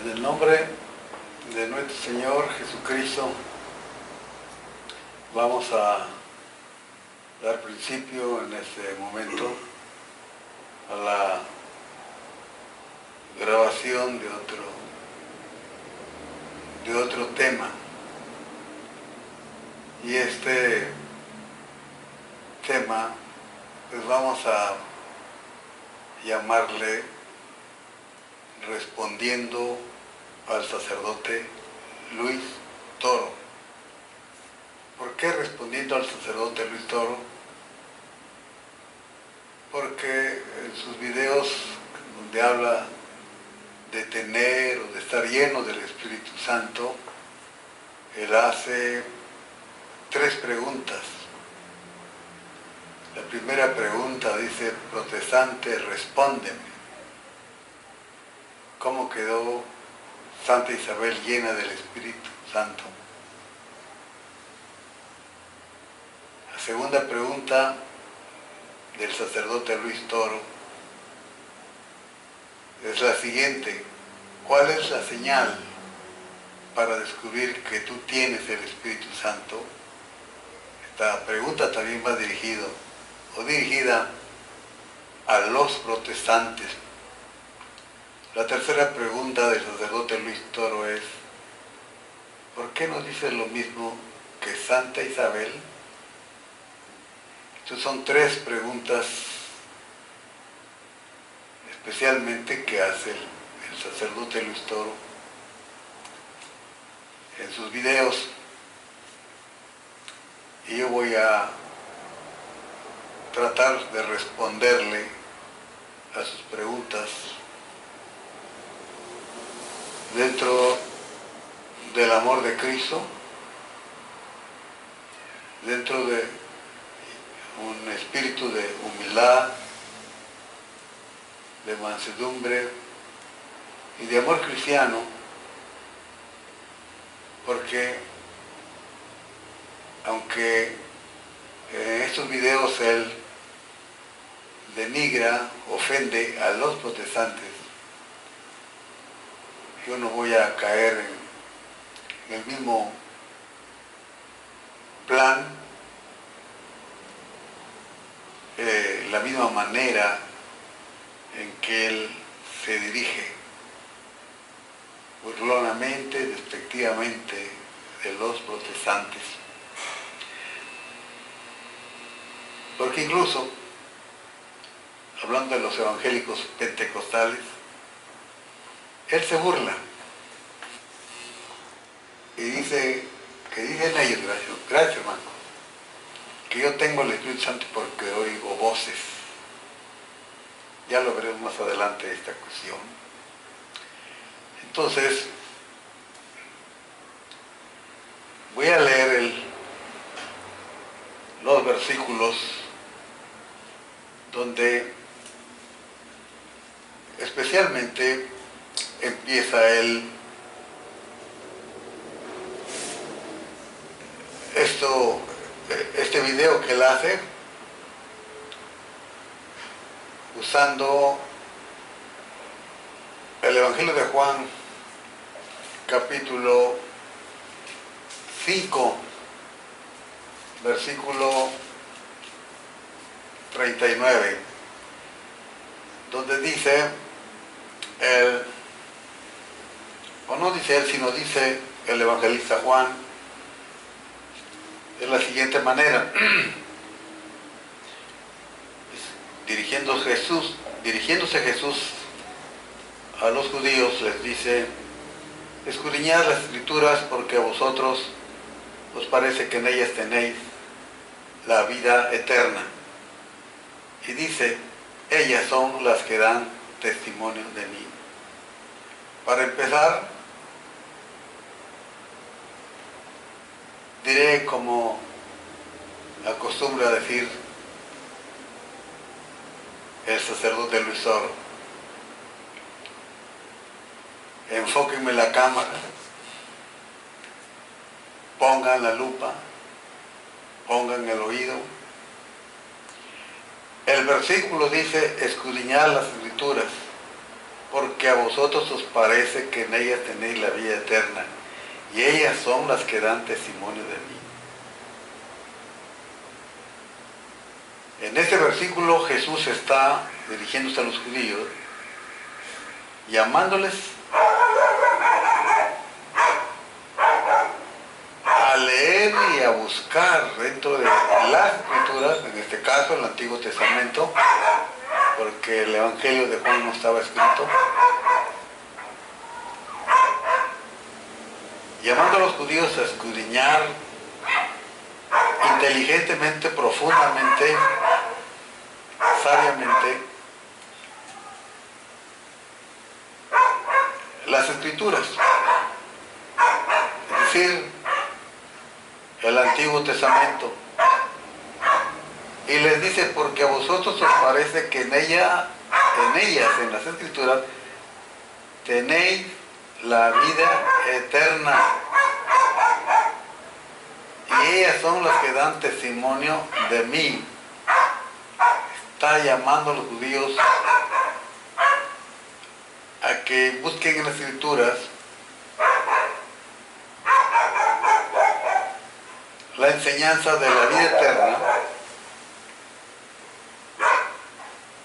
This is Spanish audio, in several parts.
En el nombre de nuestro Señor Jesucristo, vamos a dar principio en este momento a la grabación de otro tema. Y este tema, pues vamos a llamarle respondiendo al sacerdote Luis Toro. ¿Por qué respondiendo al sacerdote Luis Toro? Porque en sus videos donde habla de tener o de estar lleno del Espíritu Santo, él hace 3 preguntas. La primera pregunta dice: protestante, respóndeme. ¿Cómo quedó Santa Isabel llena del Espíritu Santo? La segunda pregunta del sacerdote Luis Toro es la siguiente: ¿cuál es la señal para descubrir que tú tienes el Espíritu Santo? Esta pregunta también va dirigida a los protestantes. La tercera pregunta del sacerdote Luis Toro es: ¿por qué no dice lo mismo que Santa Isabel? Estas son 3 preguntas especialmente que hace el sacerdote Luis Toro en sus videos, y yo voy a tratar de responderle a sus preguntas dentro del amor de Cristo, dentro de un espíritu de humildad, de mansedumbre y de amor cristiano, porque aunque en estos videos él denigra, ofende a los protestantes, yo no voy a caer en el mismo plan, la misma manera en que él se dirige burlonamente, despectivamente de los protestantes. Porque incluso, hablando de los evangélicos pentecostales, él se burla y dice, que dicen ellos, gracias hermano, que yo tengo el Espíritu Santo porque oigo voces. Ya lo veremos más adelante esta cuestión. Entonces, voy a leer los versículos donde especialmente empieza este video que él hace usando el Evangelio de Juan, capítulo 5, versículo 39, donde dice no dice él, sino dice el evangelista Juan de la siguiente manera. Dirigiéndose Jesús a los judíos, les dice: escudriñad las Escrituras, porque a vosotros os parece que en ellas tenéis la vida eterna. Y dice: ellas son las que dan testimonio de mí. Para empezar, diré, como acostumbra a decir el sacerdote Luis Toro: enfóquenme la cámara, pongan la lupa, pongan el oído. El versículo dice: escudriñar las Escrituras. porque a vosotros os parece que en ellas tenéis la vida eterna, y ellas son las que dan testimonio de mí. En este versículo Jesús está dirigiéndose a los judíos, llamándoles a leer y a buscar dentro de las Escrituras, en este caso el Antiguo Testamento, porque el Evangelio de Juan no estaba escrito, llamando a los judíos a escudriñar inteligentemente, profundamente, sabiamente las Escrituras, es decir, el Antiguo Testamento. Y les dice, porque a vosotros os parece que en ellas, en las Escrituras, tenéis la vida eterna, y ellas son las que dan testimonio de mí. Está llamando a los judíos a que busquen en las Escrituras la enseñanza de la vida eterna,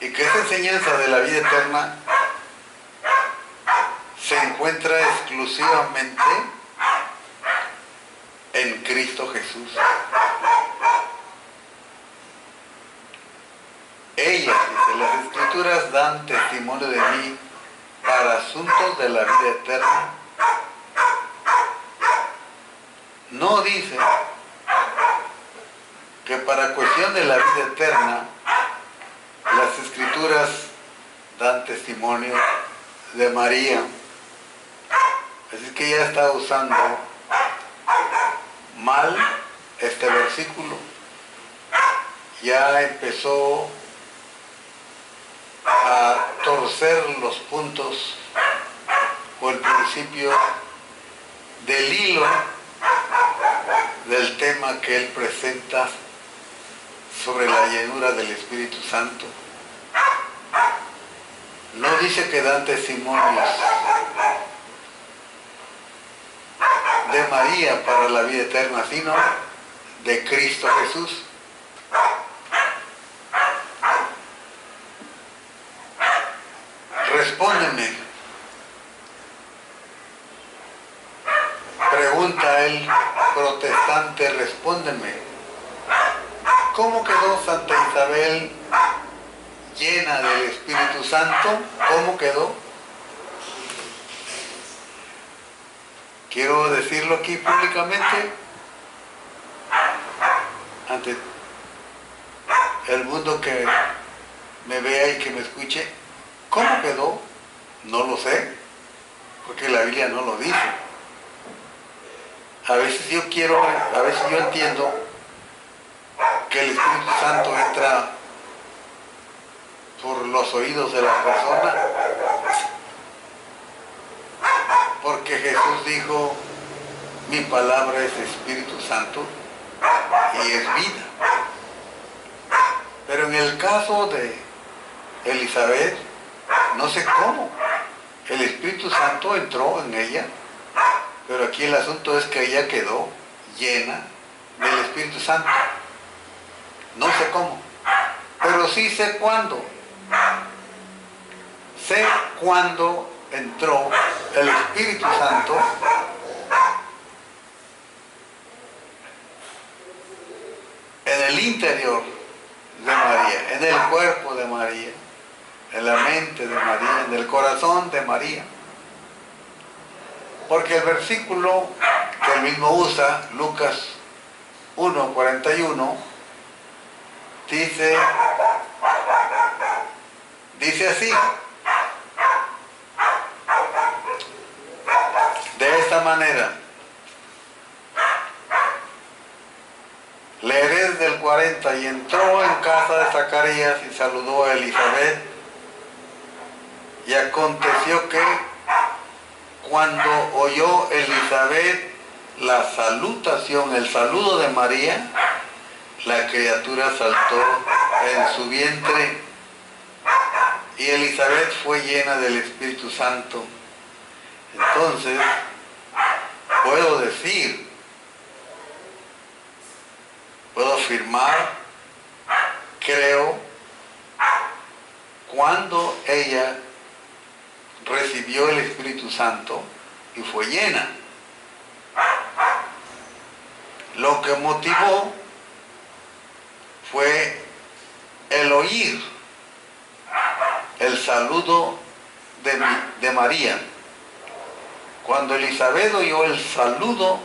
y que esa enseñanza de la vida eterna se encuentra exclusivamente en Cristo Jesús. Ellas, dice, las Escrituras dan testimonio de mí para asuntos de la vida eterna. No dice que para cuestión de la vida eterna las Escrituras dan testimonio de María. Así que ya está usando mal este versículo. Ya empezó a torcer los puntos o el principio del hilo del tema que él presenta sobre la llenura del Espíritu Santo. No dice que dan testimonios de María para la vida eterna, sino de Cristo Jesús. Respóndeme, pregunta el protestante, respóndeme, ¿cómo quedó Santa Isabel llena del Espíritu Santo? ¿Cómo quedó? Quiero decirlo aquí públicamente ante el mundo que me vea y que me escuche. ¿Cómo quedó? No lo sé, porque la Biblia no lo dice. A veces yo entiendo que el Espíritu Santo entra por los oídos de la persona, porque Jesús dijo, mi palabra es Espíritu Santo y es vida. Pero en el caso de Elizabeth, no sé cómo, el Espíritu Santo entró en ella, pero aquí el asunto es que ella quedó llena del Espíritu Santo. No sé cómo, pero sí sé cuándo. Sé cuándo entró el Espíritu Santo en el interior de María, en el cuerpo de María, en la mente de María, en el corazón de María. Porque el versículo que él mismo usa, Lucas 1:41, dice así, de esta manera, leeré desde el 40, y entró en casa de Zacarías y saludó a Elizabeth, y aconteció que cuando oyó Elizabeth la salutación, el saludo de María, la criatura saltó en su vientre, y Elizabeth fue llena del Espíritu Santo. Entonces, puedo decir, puedo afirmar, creo, cuando ella recibió el Espíritu Santo y fue llena. Lo que motivó fue el oír el saludo de María. Cuando Elizabeth oyó el saludo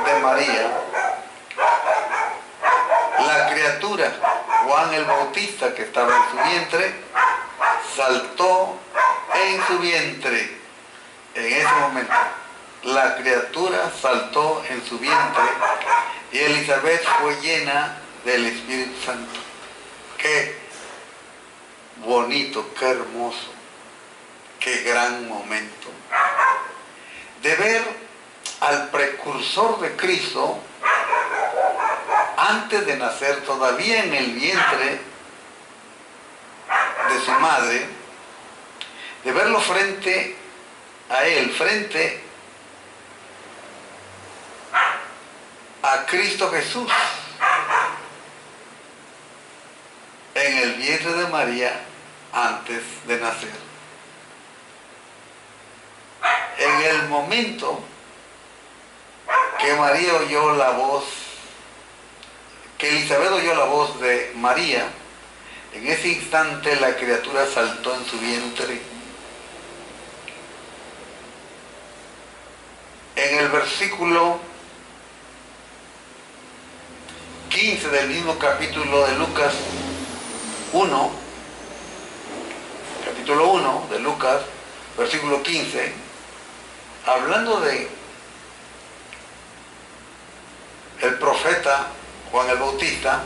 de María, la criatura, Juan el Bautista, que estaba en su vientre, saltó en su vientre. En ese momento, la criatura saltó en su vientre y Elizabeth fue llena del Espíritu Santo. Qué bonito, qué hermoso, qué gran momento de ver al precursor de Cristo antes de nacer, todavía en el vientre de su madre, de verlo frente a él, frente a Cristo Jesús, en el vientre de María antes de nacer. En el momento que María oyó la voz, que Elizabeth oyó la voz de María, en ese instante la criatura saltó en su vientre. En el versículo 15 del mismo capítulo de Lucas 1, capítulo 1 de Lucas, versículo 15, hablando de el profeta Juan el Bautista,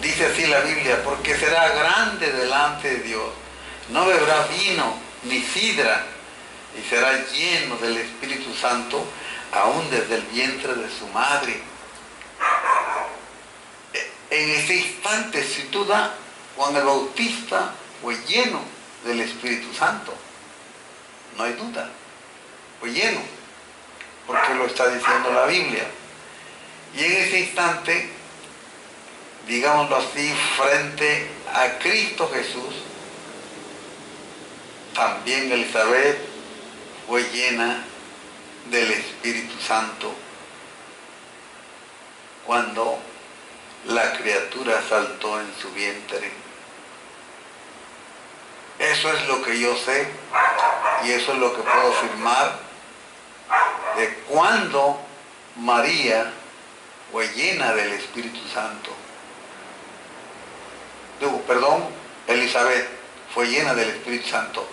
dice así la Biblia: porque será grande delante de Dios, no beberá vino ni sidra, y será lleno del Espíritu Santo aún desde el vientre de su madre. En ese instante, sin duda, Juan el Bautista fue lleno del Espíritu Santo. No hay duda, fue lleno, porque lo está diciendo la Biblia. Y en ese instante, digámoslo así, frente a Cristo Jesús, también Elizabeth fue llena del Espíritu Santo cuando la criatura saltó en su vientre. Eso es lo que yo sé y eso es lo que puedo afirmar de cuando María fue llena del Espíritu Santo. Elizabeth fue llena del Espíritu Santo,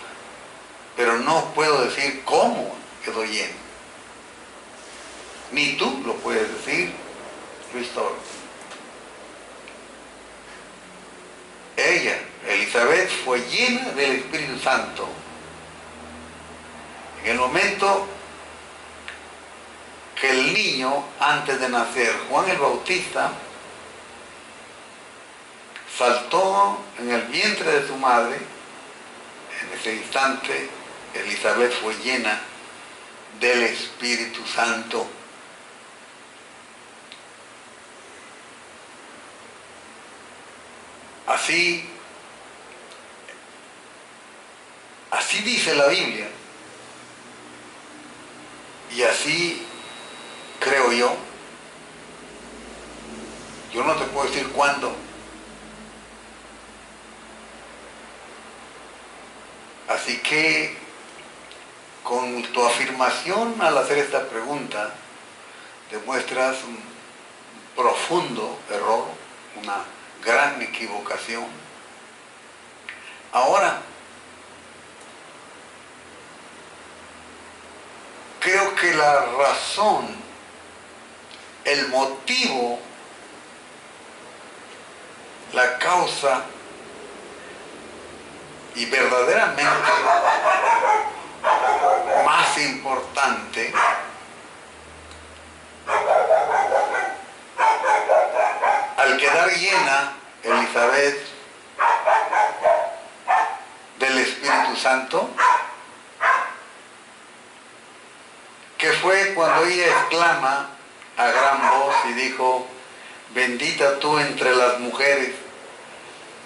pero no puedo decir cómo quedó llena. Ni tú lo puedes decir, Luis Toro. Ella, Elizabeth, fue llena del Espíritu Santo en el momento que el niño, antes de nacer, Juan el Bautista, saltó en el vientre de su madre. En ese instante, Elizabeth fue llena del Espíritu Santo. Así dice la Biblia. Y así creo yo. Yo no te puedo decir cuándo. Así que, con tu afirmación al hacer esta pregunta, demuestras un profundo error, una gran equivocación. Ahora, creo que la razón, el motivo, la causa y verdaderamente más importante al quedar llena Elizabeth que fue cuando ella exclama a gran voz y dijo: bendita tú entre las mujeres,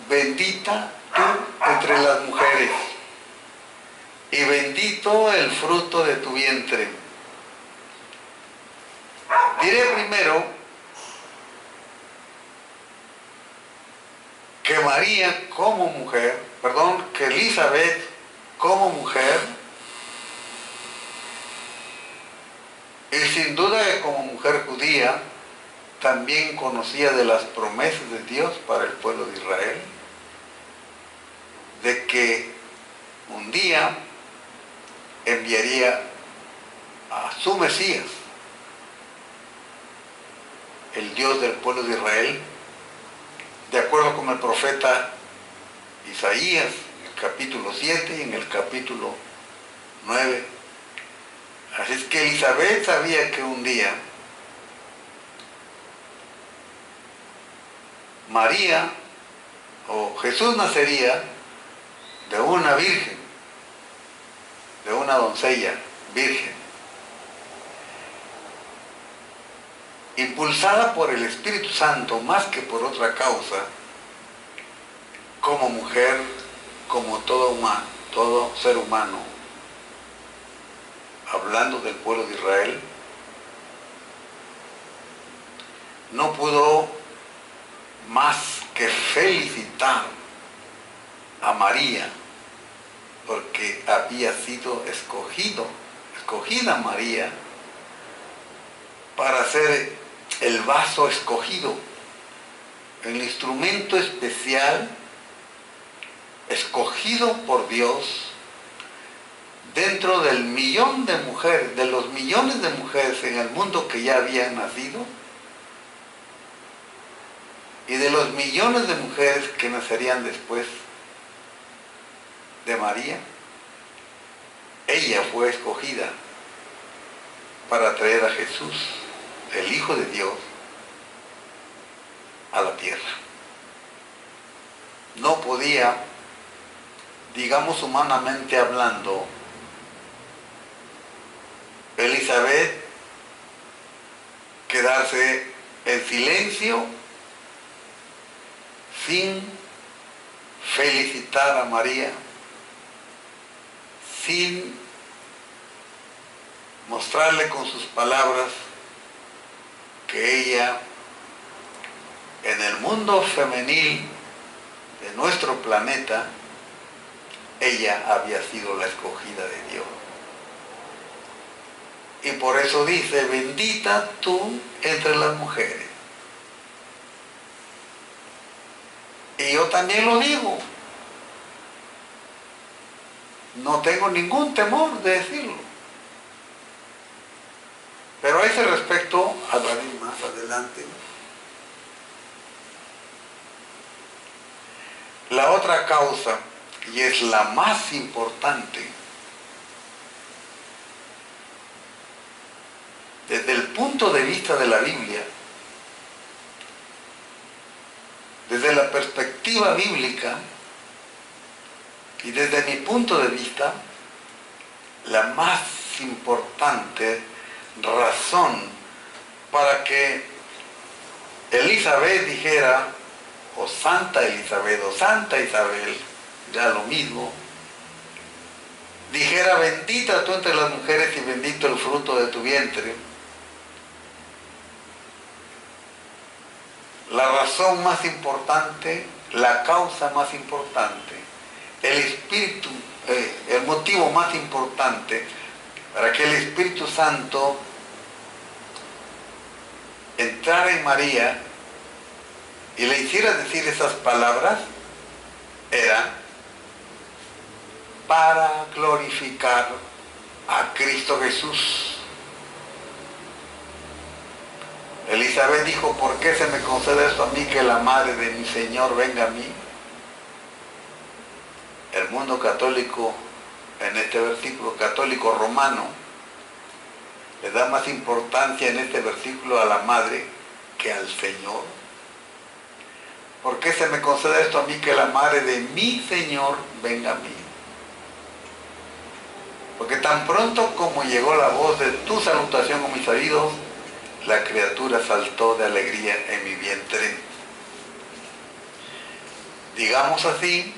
bendita tú entre las mujeres, y bendito el fruto de tu vientre. Diré primero que María como mujer, que Elizabeth como mujer, y sin duda que como mujer judía, también conocía de las promesas de Dios para el pueblo de Israel, de que un día enviaría a su Mesías, el Dios del pueblo de Israel, de acuerdo con el profeta Isaías, en el capítulo 7 y en el capítulo 9. Así es que Elizabeth sabía que un día María o Jesús nacería de una virgen, de una doncella virgen, impulsada por el Espíritu Santo más que por otra causa, como mujer, como todo ser humano, hablando del pueblo de Israel, no pudo más que felicitar a María, porque había sido escogida María para ser el vaso escogido, el instrumento especial escogido por Dios dentro del millón de mujeres, de los millones de mujeres en el mundo que ya habían nacido, y de los millones de mujeres que nacerían después de María. Ella fue escogida para traer a Jesús, el Hijo de Dios, a la tierra. No podía, digamos humanamente hablando, Elizabeth quedarse en silencio sin felicitar a María, sin mostrarle con sus palabras que ella, en el mundo femenil de nuestro planeta, ella había sido la escogida de Dios. Y por eso dice: bendita tú entre las mujeres. Y yo también lo digo. No tengo ningún temor de decirlo. Pero a ese respecto hablaré más adelante. La otra causa, y es la más importante, desde el punto de vista de la Biblia, desde la perspectiva bíblica y desde mi punto de vista, la más importante razón para que Elizabeth dijera, o Santa Elizabeth, o Santa Isabel, ya lo mismo, dijera: bendita tú entre las mujeres y bendito el fruto de tu vientre. La razón más importante, la causa más importante, el motivo más importante para que el Espíritu Santo entrara en María y le hiciera decir esas palabras, era para glorificar a Cristo Jesús. Elizabeth dijo: ¿por qué se me concede esto a mí, que la madre de mi Señor venga a mí? El mundo católico, en este versículo, católico romano, le da más importancia en este versículo a la madre que al Señor. ¿Por qué se me concede esto a mí, que la madre de mi Señor venga a mí? Porque tan pronto como llegó la voz de tu salutación a mis oídos, la criatura saltó de alegría en mi vientre. Digamos así,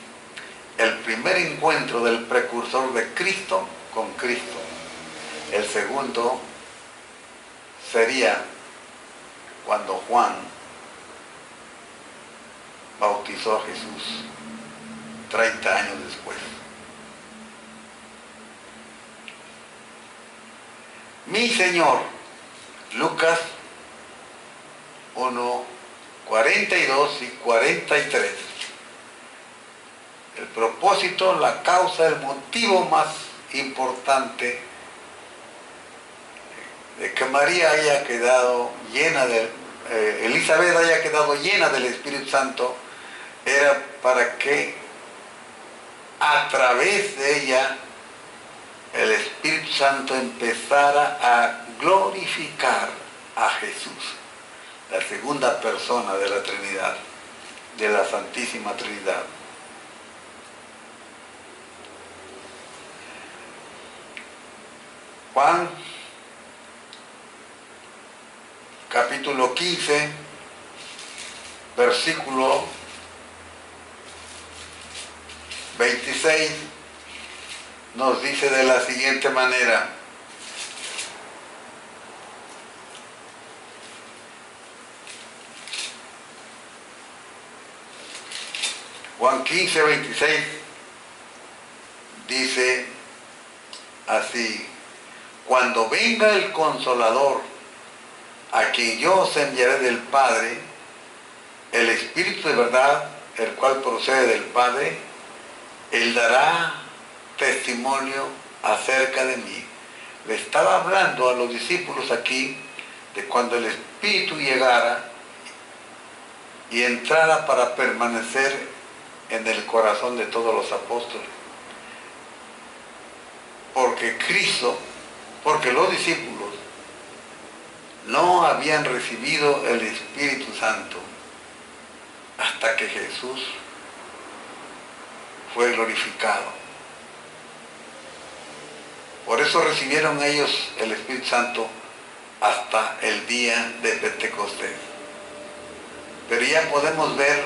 el primer encuentro del precursor de Cristo con Cristo. El segundo sería cuando Juan bautizó a Jesús 30 años después. Mi Señor, Lucas 1, 42 y 43. El propósito, la causa, el motivo más importante de que María haya quedado llena de, Elizabeth haya quedado llena del Espíritu Santo, era para que a través de ella el Espíritu Santo empezara a glorificar a Jesús, la segunda persona de la Trinidad, de la Santísima Trinidad. Juan, capítulo 15, versículo 26, nos dice de la siguiente manera: Juan 15, 26 dice así: cuando venga el Consolador, a quien yo os enviaré del Padre, el Espíritu de verdad, el cual procede del Padre, Él dará testimonio acerca de mí. Le estaba hablando a los discípulos aquí de cuando el Espíritu llegara y entrara para permanecer en el corazón de todos los apóstoles. Porque los discípulos no habían recibido el Espíritu Santo hasta que Jesús fue glorificado. Por eso recibieron ellos el Espíritu Santo hasta el día de Pentecostés. Pero ya podemos ver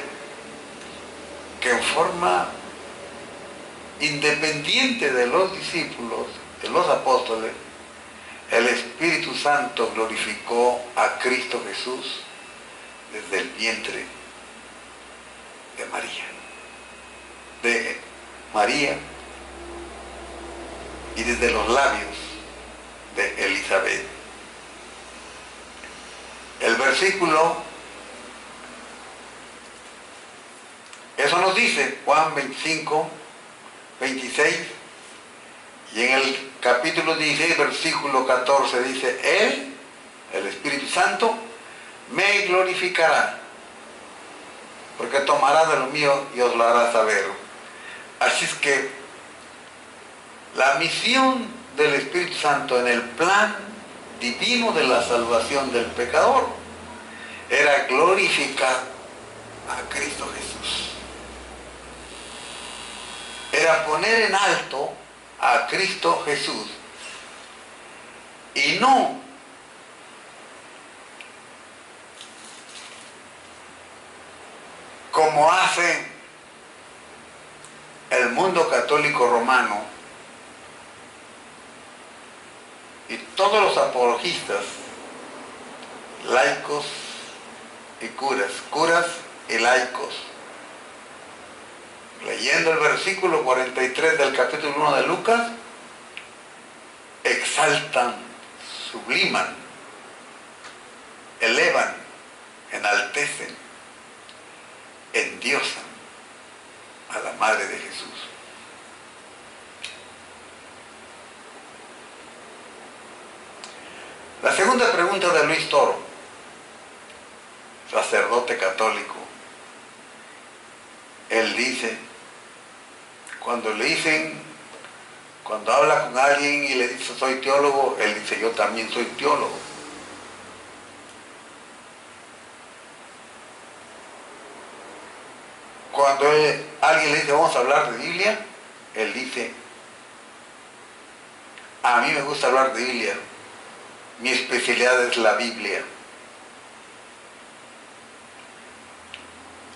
que en forma independiente de los discípulos, de los apóstoles, el Espíritu Santo glorificó a Cristo Jesús desde el vientre de María y desde los labios de Elizabeth. El versículo, eso nos dice Juan 25, 26, y en el capítulo 16, versículo 14 dice: Él, el Espíritu Santo, me glorificará, porque tomará de lo mío y os lo hará saber. Así es que la misión del Espíritu Santo en el plan divino de la salvación del pecador era glorificar a Cristo Jesús. Era poner en alto a Cristo Jesús y no como hace el mundo católico romano y todos los apologistas, laicos y curas y laicos. Leyendo el versículo 43 del capítulo 1 de Lucas, exaltan, subliman, elevan, enaltecen, endiosan a la Madre de Jesús. La segunda pregunta de Luis Toro, sacerdote católico. Él dice, cuando habla con alguien y le dice soy teólogo, él dice yo también soy teólogo. Cuando alguien le dice vamos a hablar de Biblia, él dice A mí me gusta hablar de Biblia. Mi especialidad es la Biblia.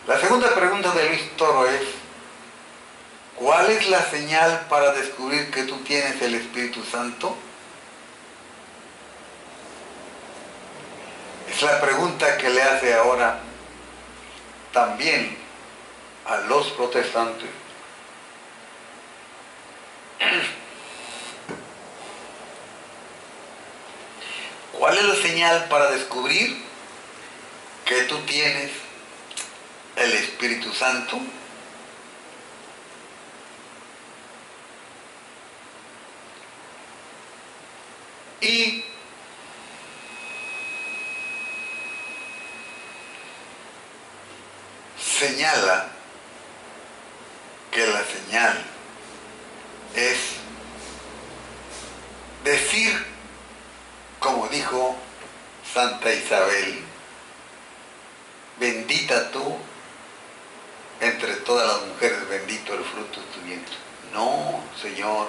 La segunda pregunta de Luis Toro es: ¿cuál es la señal para descubrir que tú tienes el Espíritu Santo? Es la pregunta que le hace ahora también a los protestantes. ¿Cuál es la señal para descubrir que tú tienes el Espíritu Santo? Y señala que la señal es decir, como dijo Santa Isabel: bendita tú entre todas las mujeres, bendito el fruto de tu vientre. No, Señor,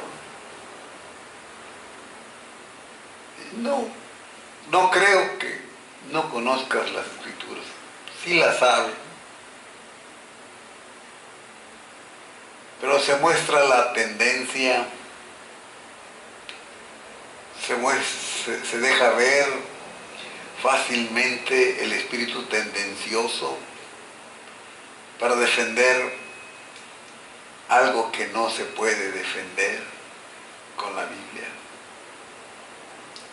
no creo que no conozcas las Escrituras. Sí las sabes, pero se muestra la tendencia, se deja ver fácilmente el espíritu tendencioso para defender algo que no se puede defender con la Biblia.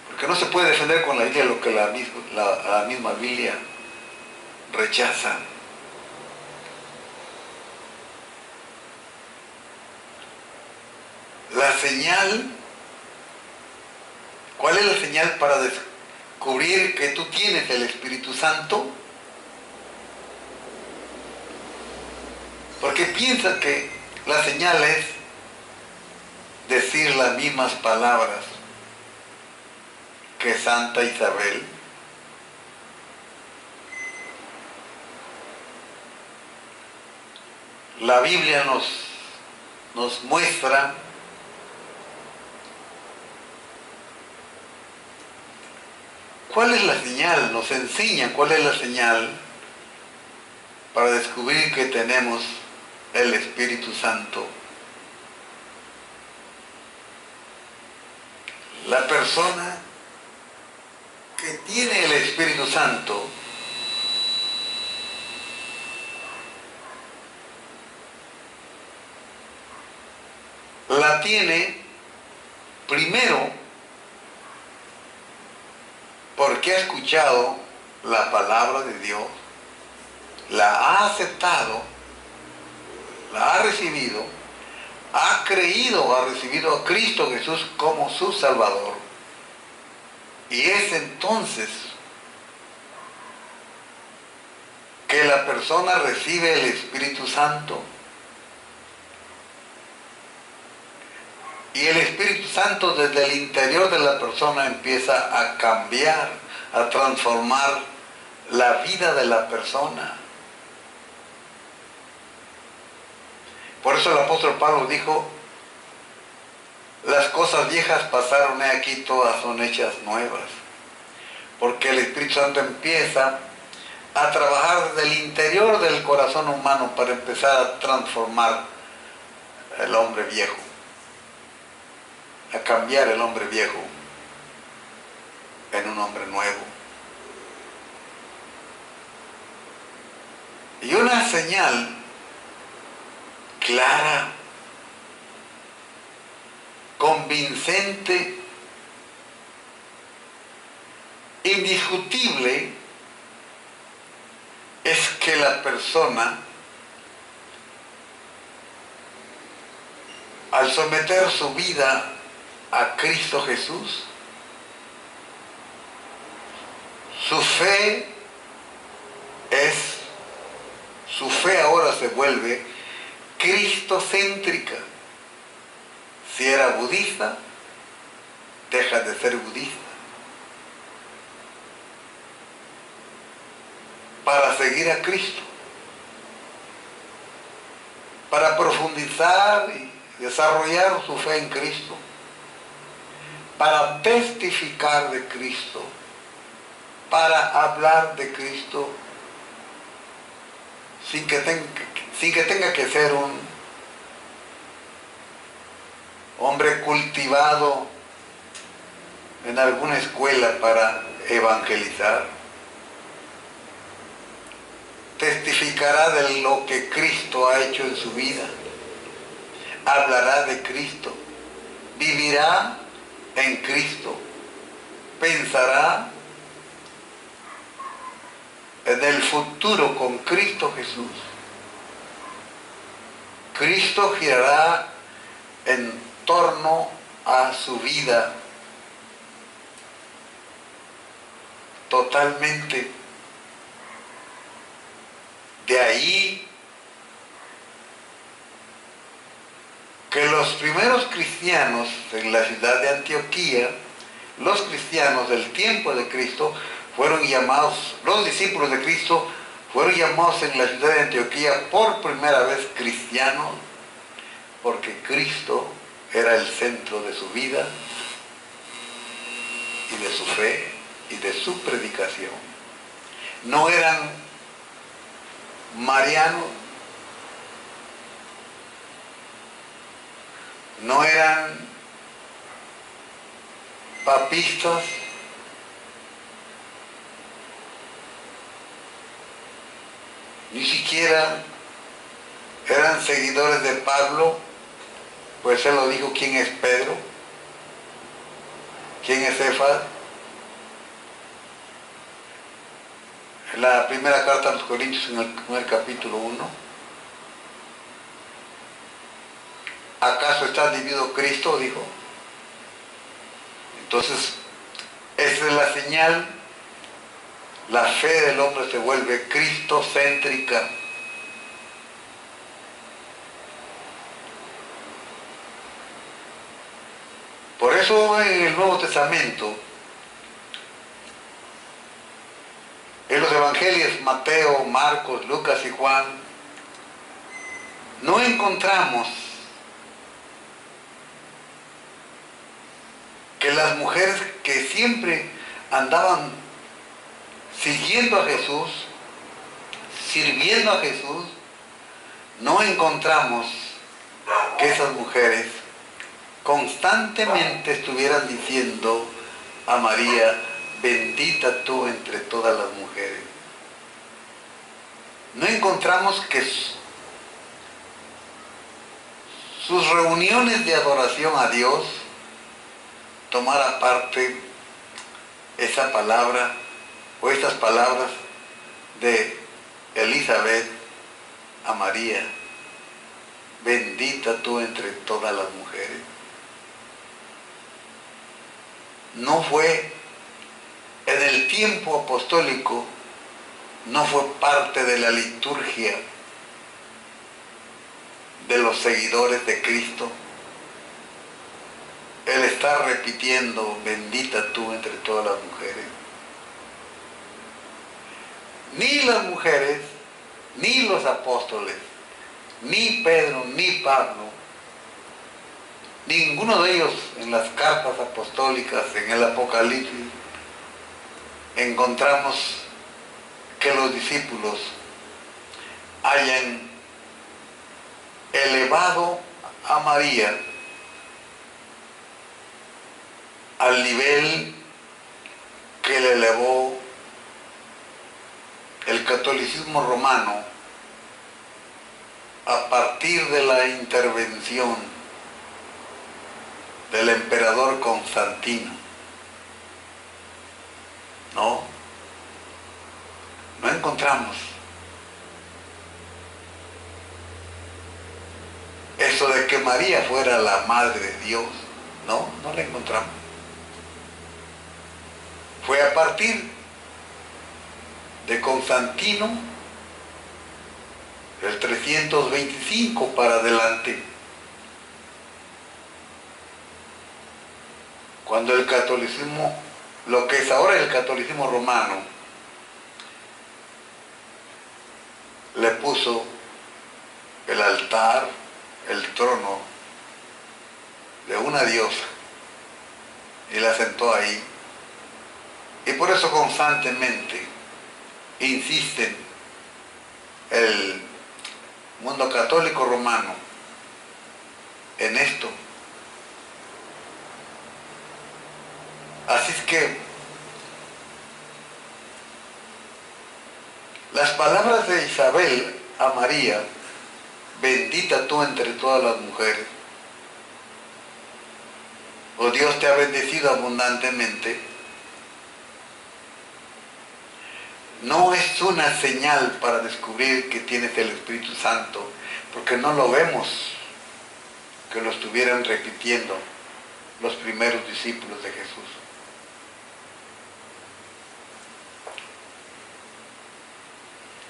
Porque no se puede defender con la Biblia lo que la misma Biblia rechaza. La señal, ¿cuál es la señal para descubrir que tú tienes el Espíritu Santo? Porque piensa que la señal es decir las mismas palabras que Santa Isabel. La Biblia nos muestra cuál es la señal, nos enseña cuál es la señal para descubrir que tenemos el Espíritu Santo. La persona que tiene el Espíritu Santo la tiene primero porque ha escuchado la palabra de Dios, la ha aceptado, la ha recibido, ha creído, ha recibido a Cristo Jesús como su Salvador. Y es entonces que la persona recibe el Espíritu Santo. Y el Espíritu Santo desde el interior de la persona empieza a cambiar, a transformar la vida de la persona. Por eso el apóstol Pablo dijo: las cosas viejas pasaron, he aquí todas son hechas nuevas. Porque el Espíritu Santo empieza a trabajar desde el interior del corazón humano para empezar a transformar el hombre viejo, a cambiar el hombre viejo en un hombre nuevo. Y una señal clara, convincente, indiscutible, es que la persona, al someter su vida a Cristo Jesús, su fe ahora se vuelve cristocéntrica. Si era budista, deja de ser budista para seguir a Cristo, para profundizar y desarrollar su fe en Cristo. para testificar de Cristo, para hablar de Cristo, sin que tenga que ser un hombre cultivado en alguna escuela para evangelizar. Testificará de lo que Cristo ha hecho en su vida, hablará de Cristo, vivirá en Cristo, pensará en el futuro con Cristo Jesús. Cristo girará en torno a su vida totalmente. De ahí que los primeros cristianos en la ciudad de Antioquía, los cristianos del tiempo de Cristo, fueron llamados, los discípulos de Cristo, fueron llamados en la ciudad de Antioquía por primera vez cristianos, porque Cristo era el centro de su vida y de su fe y de su predicación. No eran marianos, no eran papistas, ni siquiera eran seguidores de Pablo, pues él lo dijo, ¿quién es Pedro? ¿Quién es Cefas? En la primera carta a los Corintios, en el primer capítulo 1, ¿acaso está dividido Cristo? Dijo. Entonces, esa es la señal. La fe del hombre se vuelve cristocéntrica. Por eso en el Nuevo Testamento, en los evangelios Mateo, Marcos, Lucas y Juan, no encontramos que las mujeres que siempre andaban siguiendo a Jesús, sirviendo a Jesús, no encontramos que esas mujeres constantemente estuvieran diciendo a María, bendita tú entre todas las mujeres. No encontramos que sus reuniones de adoración a Dios tomara parte esa palabra o estas palabras de Elizabeth a María, bendita tú entre todas las mujeres. No fue en el tiempo apostólico, no fue parte de la liturgia de los seguidores de Cristo el estar repitiendo, bendita tú entre todas las mujeres. Ni las mujeres, ni los apóstoles, ni Pedro, ni Pablo, ninguno de ellos en las cartas apostólicas, en el Apocalipsis, encontramos que los discípulos hayan elevado a María al nivel que le elevó el catolicismo romano a partir de la intervención del emperador Constantino. No encontramos eso de que María fuera la madre de Dios. No la encontramos. Fue a partir de Constantino, el 325 para adelante, cuando el catolicismo, lo que es ahora el catolicismo romano, le puso el altar, el trono de una diosa y la sentó ahí. Y por eso constantemente insisten el mundo católico romano en esto. Así es que las palabras de Isabel a María, bendita tú entre todas las mujeres, o Dios te ha bendecido abundantemente, no es una señal para descubrir que tienes el Espíritu Santo, porque no lo vemos que lo estuvieran repitiendo los primeros discípulos de Jesús.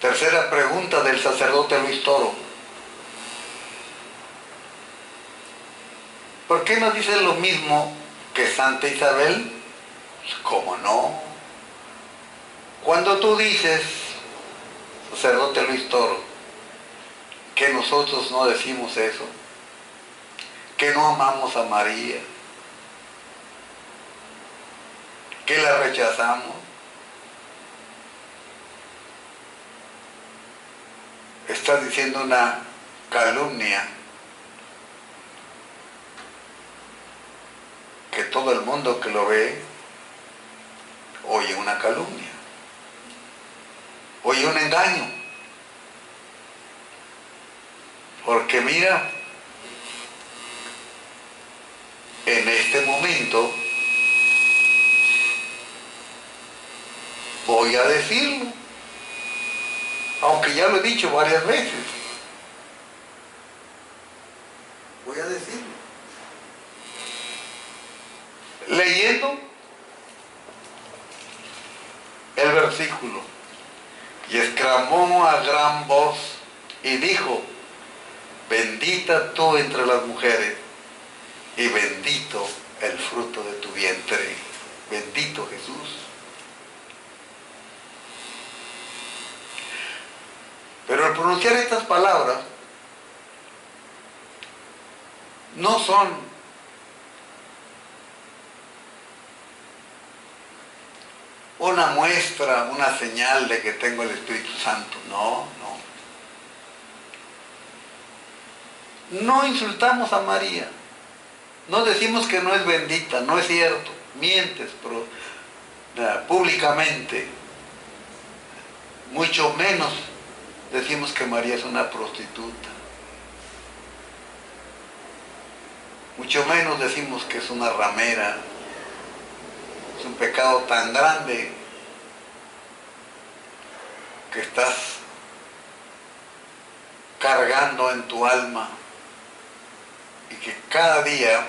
Tercera pregunta del sacerdote Luis Toro. ¿Por qué no dice lo mismo que Santa Isabel? Pues, ¿cómo no? Cuando tú dices, sacerdote Luis Toro, que nosotros no decimos eso, que no amamos a María, que la rechazamos, estás diciendo una calumnia que todo el mundo que lo ve oye una calumnia, oye un engaño. Porque mira, en este momento voy a decirlo, aunque ya lo he dicho varias veces. Voy a decirlo. Leyendo el versículo. Y exclamó a gran voz y dijo, bendita tú entre las mujeres y bendito el fruto de tu vientre. Bendito Jesús. Pero al pronunciar estas palabras, no son una muestra, una señal de que tengo el Espíritu Santo. No, no. No insultamos a María. No decimos que no es bendita, no es cierto. Mientes públicamente. Mucho menos decimos que María es una prostituta. Mucho menos decimos que es una ramera. Es un pecado tan grande que estás cargando en tu alma y que cada día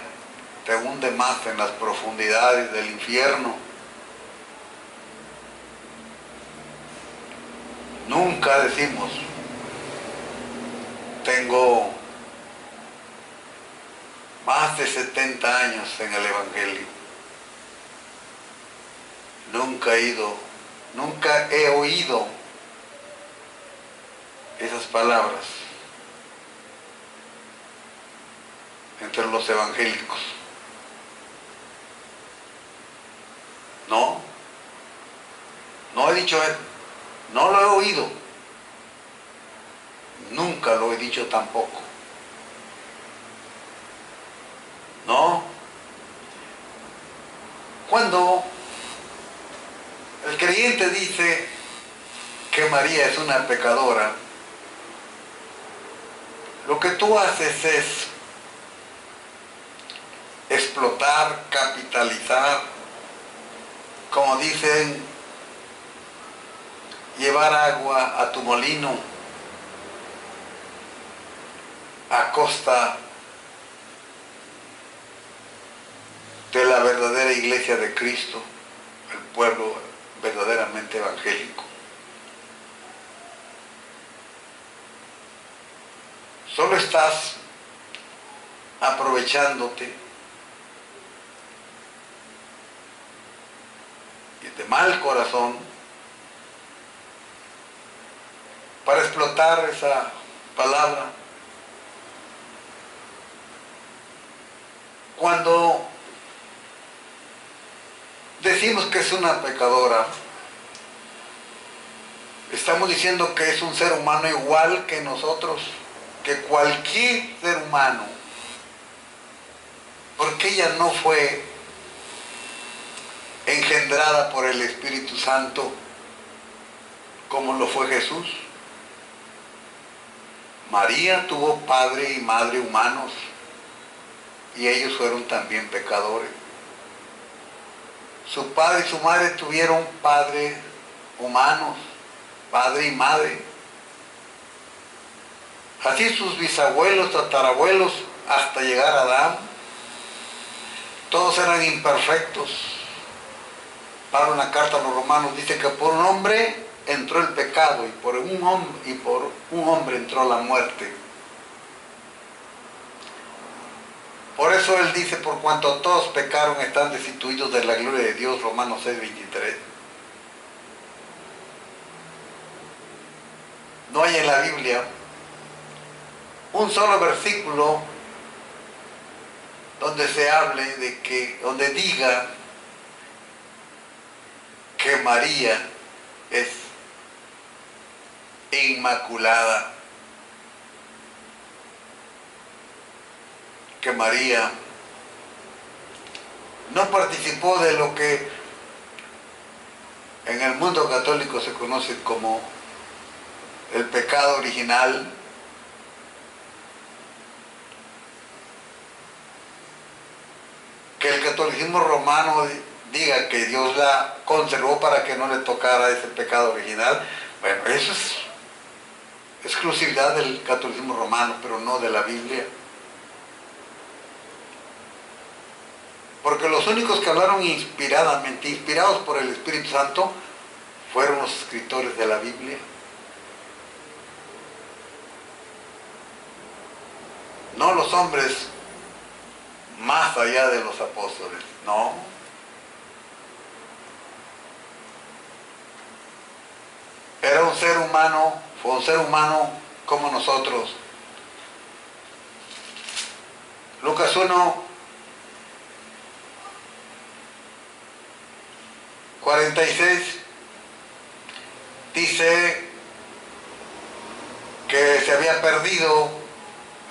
te hunde más en las profundidades del infierno. Nunca decimos, tengo más de 70 años en el Evangelio. Nunca he oído esas palabras entre los evangélicos. No he dicho eso, no lo he oído, nunca lo he dicho tampoco. No. Cuando el creyente dice que María es una pecadora, lo que tú haces es explotar, capitalizar, como dicen, llevar agua a tu molino a costa de la verdadera iglesia de Cristo, el pueblo verdaderamente evangélico. Solo estás aprovechándote y de mal corazón para explotar esa palabra, cuando decimos que es una pecadora, estamos diciendo que es un ser humano igual que nosotros, que cualquier ser humano, porque ella no fue engendrada por el Espíritu Santo como lo fue Jesús. María tuvo padre y madre humanos y ellos fueron también pecadores. Su padre y su madre tuvieron padres humanos, padre y madre. Así sus bisabuelos, tatarabuelos, hasta llegar a Adán, todos eran imperfectos. Pablo en la carta a los romanos dice que por un hombre entró el pecado y por un hombre entró la muerte. Por eso él dice, por cuanto todos pecaron, están destituidos de la gloria de Dios, Romanos 6:23. No hay en la Biblia un solo versículo donde se hable donde diga que María es inmaculada, que María no participó de lo que en el mundo católico se conoce como el pecado original, que el catolicismo romano diga que Dios la conservó para que no le tocara ese pecado original. Bueno, eso es exclusividad del catolicismo romano, pero no de la Biblia. Porque los únicos que hablaron inspiradamente, inspirados por el Espíritu Santo, fueron los escritores de la Biblia. No los hombres más allá de los apóstoles, no. Era un ser humano, fue un ser humano como nosotros. Lucas 1:46 dice que se había perdido,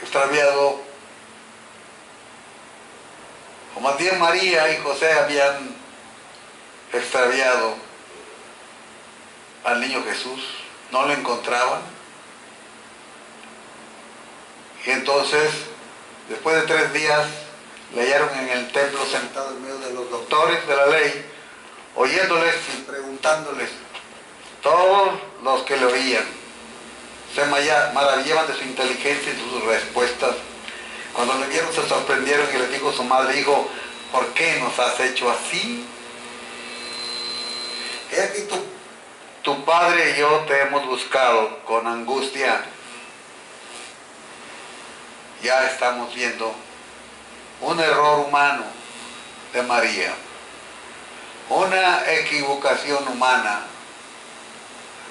extraviado, o más bien María y José habían extraviado al niño Jesús, no lo encontraban. Y entonces, después de 3 días, le hallaron en el templo sentado en medio de los doctores de la ley, oyéndoles y preguntándoles. Todos los que le oían se maravillaban de su inteligencia y de sus respuestas. Cuando le vieron se sorprendieron y le dijo a su madre: hijo, ¿por qué nos has hecho así? He aquí tu padre y yo te hemos buscado con angustia. Ya estamos viendo un error humano de María, una equivocación humana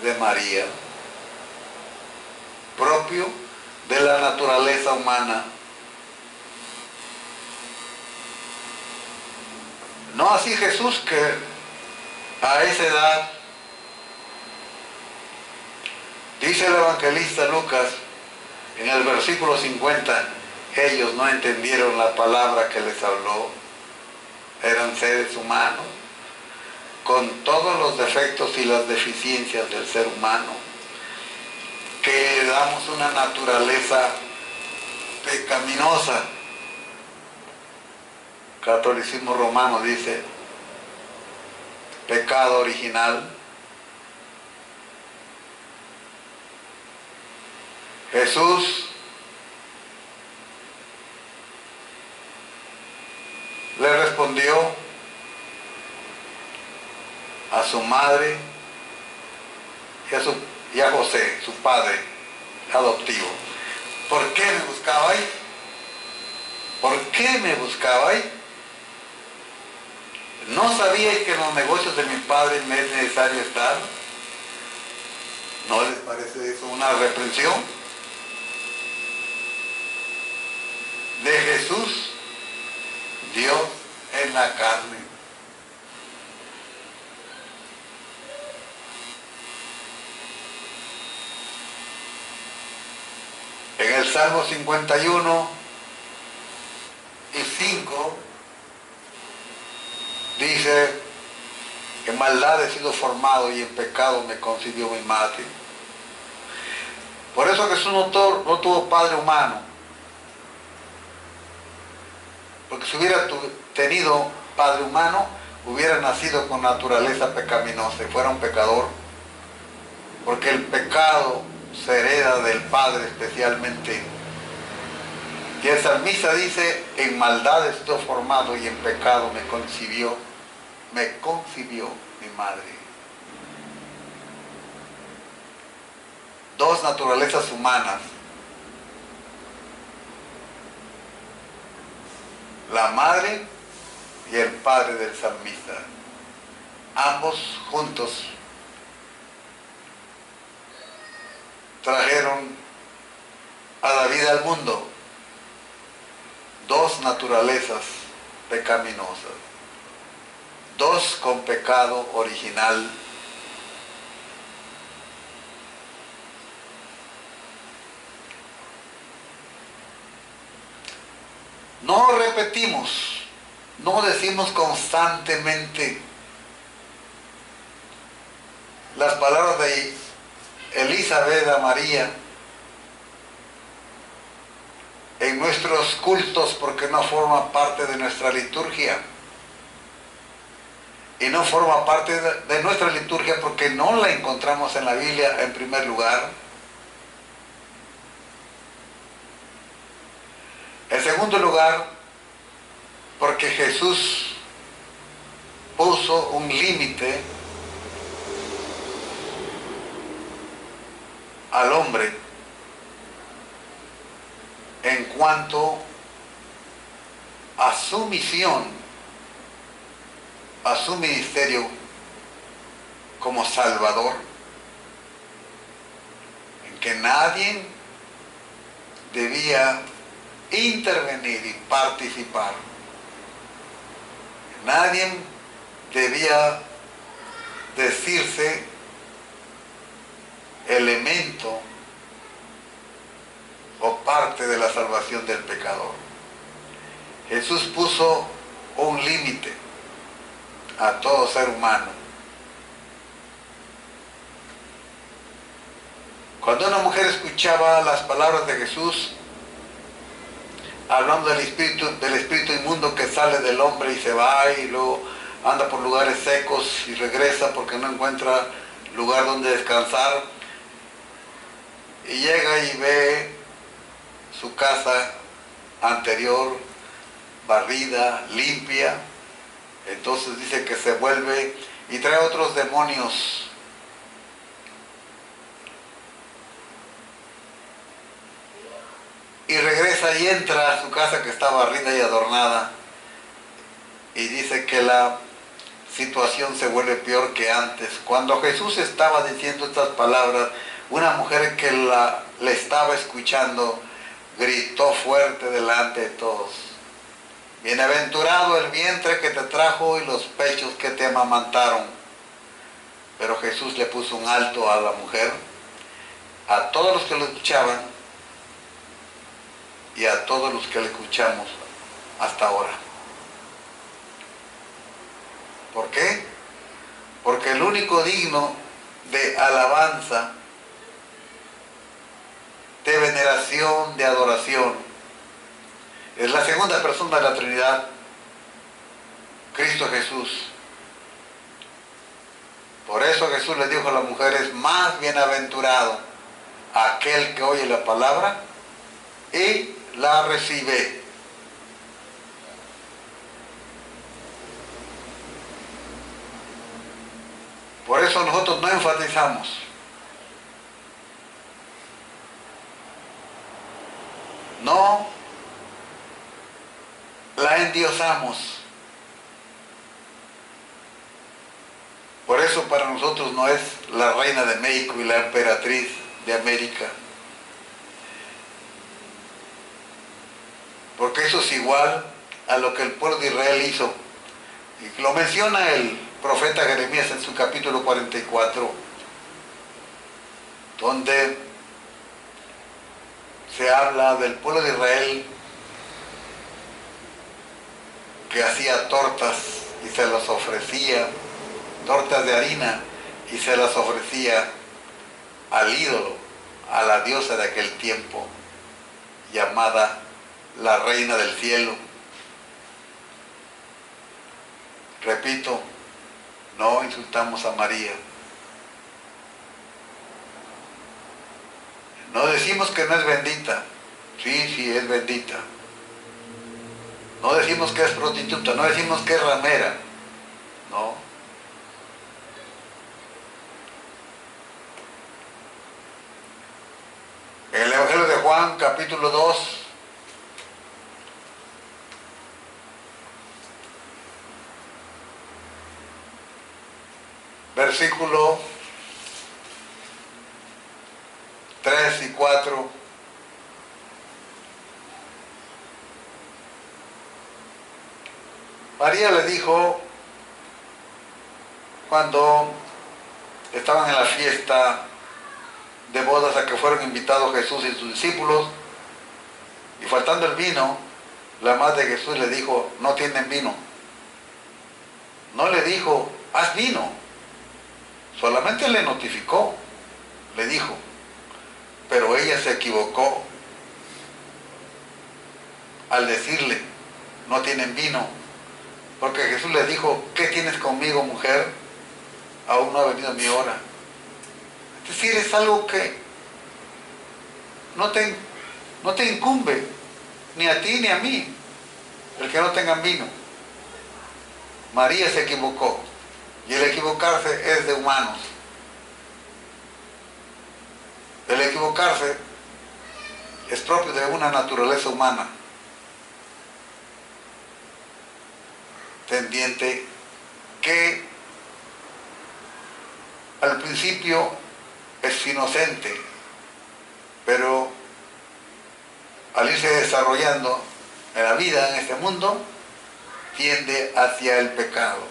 de María, propio de la naturaleza humana. No así Jesús, que a esa edad, dice el evangelista Lucas en el versículo 50, ellos no entendieron la palabra que les habló. Eran seres humanos con todos los defectos y las deficiencias del ser humano, que damos una naturaleza pecaminosa. Catolicismo romano dice pecado original. Jesús le respondió a su madre y a José, su padre adoptivo: ¿por qué me buscabais? ¿Por qué me buscabais? ¿No sabíais que en los negocios de mi padre me es necesario estar? ¿No les parece eso una reprensión de Jesús, Dios en la carne? Salmo 51:5 dice: en maldad he sido formado y en pecado me concibió mi madre. Por eso Jesús no tuvo padre humano, porque si hubiera tenido padre humano, hubiera nacido con naturaleza pecaminosa y fuera un pecador, porque el pecado se hereda del padre especialmente. Y el salmista dice: en maldad he sido formado y en pecado me concibió mi madre. Dos naturalezas humanas, la madre y el padre del salmista, ambos juntos trajeron a David al mundo. Dos naturalezas pecaminosas, dos con pecado original. No repetimos, no decimos constantemente las palabras de Elizabeth a María en nuestros cultos, porque no forma parte de nuestra liturgia. Y no forma parte de nuestra liturgia porque no la encontramos en la Biblia en primer lugar. En segundo lugar, porque Jesús puso un límite al hombre en cuanto a su misión, a su ministerio como Salvador, en que nadie debía intervenir y participar. Nadie debía decirse elemento o parte de la salvación del pecador. Jesús puso un límite a todo ser humano. Cuando una mujer escuchaba las palabras de Jesús, hablando del espíritu inmundo que sale del hombre y se va y luego anda por lugares secos y regresa porque no encuentra lugar donde descansar, y llega y ve su casa anterior barrida, limpia, entonces dice que se vuelve y trae otros demonios y regresa y entra a su casa que está barrida y adornada, y dice que la situación se vuelve peor que antes. Cuando Jesús estaba diciendo estas palabras, una mujer que le estaba escuchando gritó fuerte delante de todos: bienaventurado el vientre que te trajo y los pechos que te amamantaron. Pero Jesús le puso un alto a la mujer, a todos los que lo escuchaban y a todos los que le escuchamos hasta ahora. ¿Por qué? Porque el único digno de alabanza, de veneración, de adoración, es la segunda persona de la Trinidad, Cristo Jesús. Por eso Jesús le dijo a las mujeres: más bienaventurado aquel que oye la palabra y la recibe. Por eso nosotros no enfatizamos. No la endiosamos. Por eso para nosotros no es la reina de México y la emperatriz de América. Porque eso es igual a lo que el pueblo de Israel hizo. Y lo menciona el profeta Jeremías en su capítulo 44, donde se habla del pueblo de Israel que hacía tortas y se las ofrecía, tortas de harina, y se las ofrecía al ídolo, a la diosa de aquel tiempo, llamada la Reina del Cielo. Repito, no insultamos a María. No decimos que no es bendita. Sí, es bendita. No decimos que es prostituta, no decimos que es ramera. No. En el Evangelio de Juan, capítulo 2, versículo 3 y 4. María le dijo, cuando estaban en la fiesta de bodas a que fueron invitados Jesús y sus discípulos, y faltando el vino, la madre de Jesús le dijo, no tienen vino. No le dijo, haz vino. Solamente le notificó, le dijo. Pero ella se equivocó al decirle, no tienen vino. Porque Jesús le dijo, ¿qué tienes conmigo, mujer? Aún no ha venido mi hora. Es decir, es algo que no te incumbe, ni a ti ni a mí, el que no tengan vino. María se equivocó, y el equivocarse es de humanos. El equivocarse es propio de una naturaleza humana, tendiente que al principio es inocente, pero al irse desarrollando en la vida, en este mundo, tiende hacia el pecado.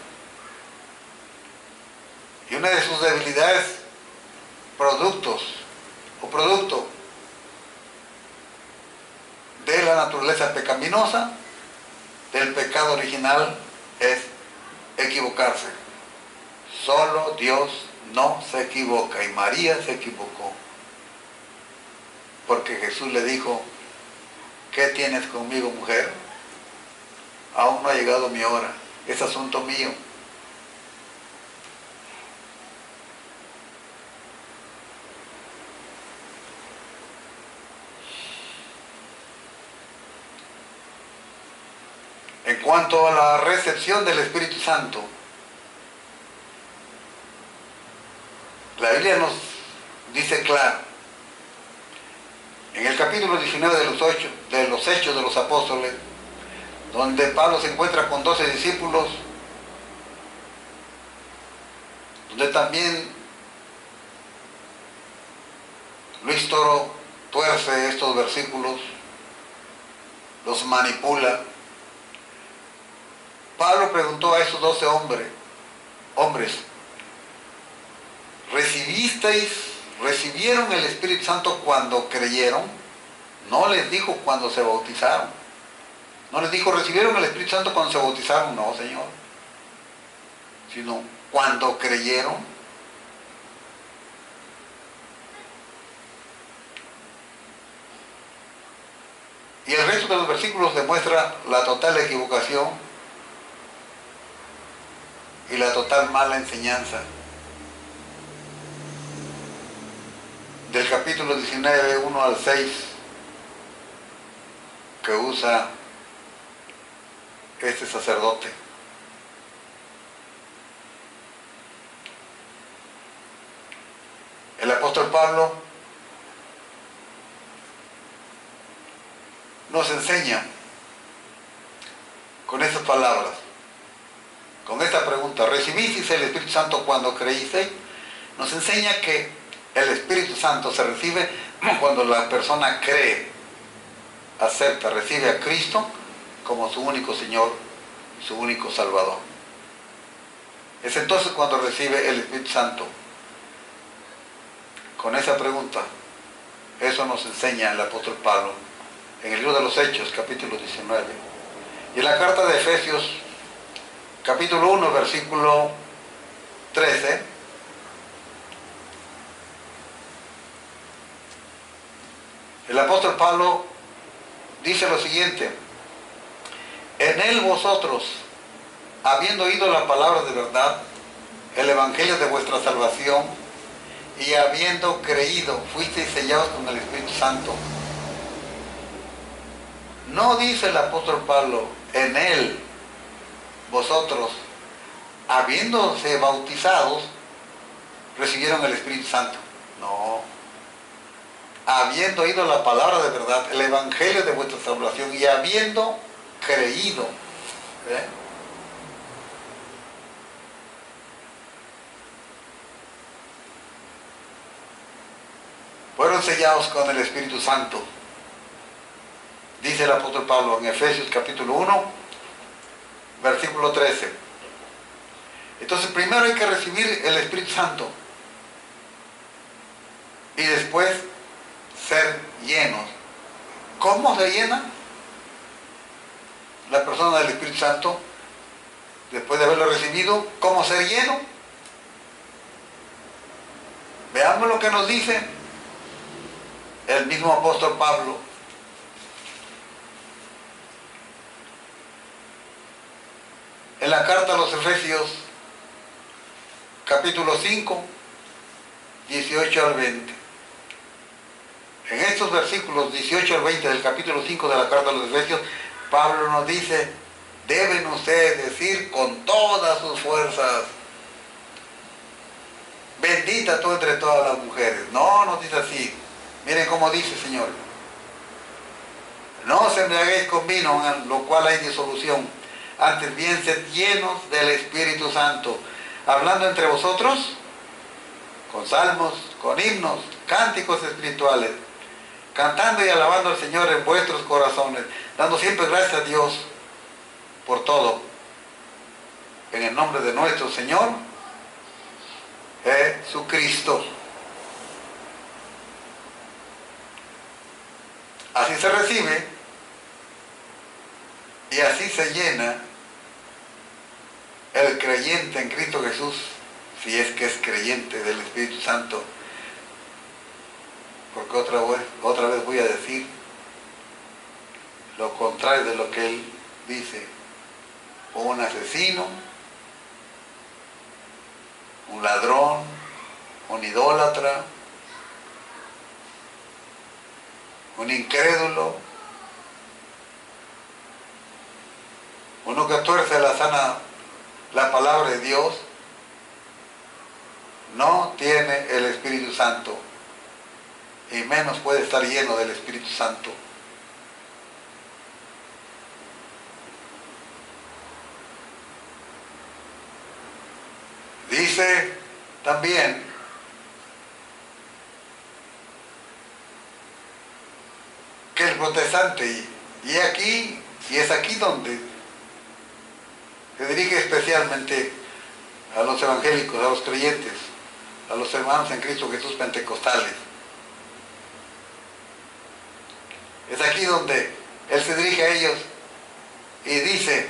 Y una de sus debilidades, producto de la naturaleza pecaminosa, del pecado original, es equivocarse. Solo Dios no se equivoca, y María se equivocó. Porque Jesús le dijo, ¿qué tienes conmigo, mujer? Aún no ha llegado mi hora, es asunto mío. En cuanto a la recepción del Espíritu Santo, la Biblia nos dice claro, en el capítulo 19 de los Hechos de los Apóstoles, donde Pablo se encuentra con 12 discípulos, donde también Luis Toro tuerce estos versículos, los manipula. Pablo preguntó a esos 12 hombres, ¿recibieron el Espíritu Santo cuando creyeron? No les dijo cuando se bautizaron. No les dijo, ¿recibieron el Espíritu Santo cuando se bautizaron? No, Señor. Sino, cuando creyeron. Y el resto de los versículos demuestra la total equivocación y la total mala enseñanza del capítulo 19, 1 al 6, que usa este sacerdote. El apóstol Pablo nos enseña con estas palabras, con esta pregunta, ¿recibisteis el Espíritu Santo cuando creísteis? Nos enseña que el Espíritu Santo se recibe cuando la persona cree, acepta, recibe a Cristo como su único Señor, su único Salvador. Es entonces cuando recibe el Espíritu Santo. Con esa pregunta, Eso nos enseña el apóstol Pablo en el libro de los Hechos, capítulo 19. Y en la carta de Efesios, capítulo 1, versículo 13, el apóstol Pablo dice lo siguiente: en él vosotros, habiendo oído la palabra de verdad, el evangelio de vuestra salvación, y habiendo creído, fuisteis sellados con el Espíritu Santo. No dice el apóstol Pablo, en él, vosotros, habiéndose bautizados, recibieron el Espíritu Santo. No. Habiendo oído la palabra de verdad, el evangelio de vuestra salvación, y habiendo creído. ¿Eh? Fueron sellados con el Espíritu Santo. Dice el apóstol Pablo en Efesios capítulo 1, versículo 13. Entonces primero hay que recibir el Espíritu Santo y después ser llenos. ¿Cómo se llena la persona del Espíritu Santo después de haberlo recibido? ¿Cómo ser lleno? Veamos lo que nos dice el mismo apóstol Pablo. En la carta a los Efesios, capítulo 5, 18 al 20. En estos versículos 18 al 20 del capítulo 5 de la carta a los Efesios, Pablo nos dice: deben ustedes decir con todas sus fuerzas, bendita tú entre todas las mujeres. No, nos dice así. Miren cómo dice, Señor: no os embriaguéis con vino, en lo cual hay disolución, antes bien sed llenos del Espíritu Santo, hablando entre vosotros con salmos, con himnos, cánticos espirituales, cantando y alabando al Señor en vuestros corazones, dando siempre gracias a Dios por todo, en el nombre de nuestro Señor Jesucristo. Así se recibe y así se llena el creyente en Cristo Jesús, si es que es creyente del Espíritu Santo. Porque otra vez voy a decir lo contrario de lo que él dice. Un asesino, un ladrón, un idólatra, un incrédulo, uno que tuerce la palabra de Dios, no tiene el Espíritu Santo, y menos puede estar lleno del Espíritu Santo. Dice también que el protestante, y es aquí donde se dirige especialmente a los evangélicos, a los creyentes, a los hermanos en Cristo Jesús pentecostales. Es aquí donde él se dirige a ellos y dice